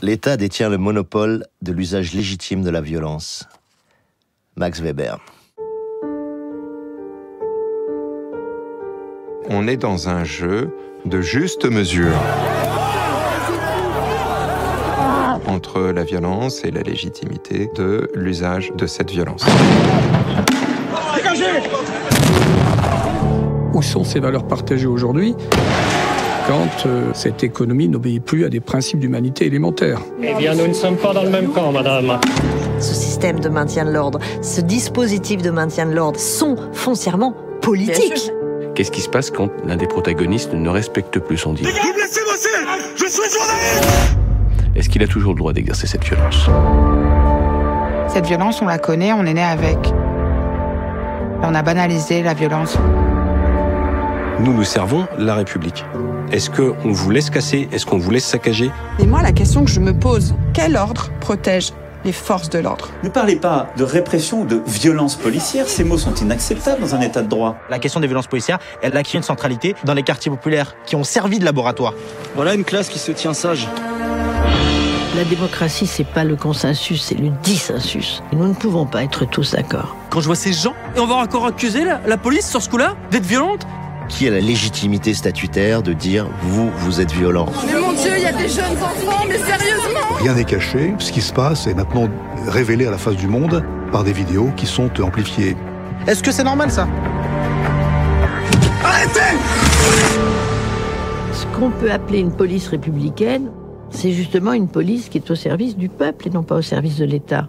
L'État détient le monopole de l'usage légitime de la violence. Max Weber. On est dans un jeu de juste mesure entre la violence et la légitimité de l'usage de cette violence. Dégagez ! Où sont ces valeurs partagées aujourd'hui quand cette économie n'obéit plus à des principes d'humanité élémentaires? Eh bien, nous ne sommes pas dans le même camp, madame. Ce système de maintien de l'ordre, ce dispositif de maintien de l'ordre sont foncièrement politiques. Qu'est-ce qui se passe quand l'un des protagonistes ne respecte plus son deal? Vous me laissez bosser! Je suis journaliste! Est-ce qu'il a toujours le droit d'exercer cette violence? Cette violence, on la connaît, on est né avec. On a banalisé la violence. Nous servons la République. Est-ce qu'on vous laisse casser? Est-ce qu'on vous laisse saccager? Mais moi, la question que je me pose, quel ordre protège les forces de l'ordre? Ne parlez pas de répression ou de violence policière, ces mots sont inacceptables dans un état de droit. La question des violences policières, elle acquiert une centralité dans les quartiers populaires qui ont servi de laboratoire. Voilà une classe qui se tient sage. La démocratie, c'est pas le consensus, c'est le dissensus. Et nous ne pouvons pas être tous d'accord. Quand je vois ces gens, et on va encore accuser la police sur ce coup-là d'être violente? Qui a la légitimité statutaire de dire « vous êtes violent » ? Mais mon Dieu, il y a des jeunes enfants, mais sérieusement! Rien n'est caché. Ce qui se passe est maintenant révélé à la face du monde par des vidéos qui sont amplifiées. Est-ce que c'est normal, ça? Arrêtez! Ce qu'on peut appeler une police républicaine, c'est justement une police qui est au service du peuple et non pas au service de l'État.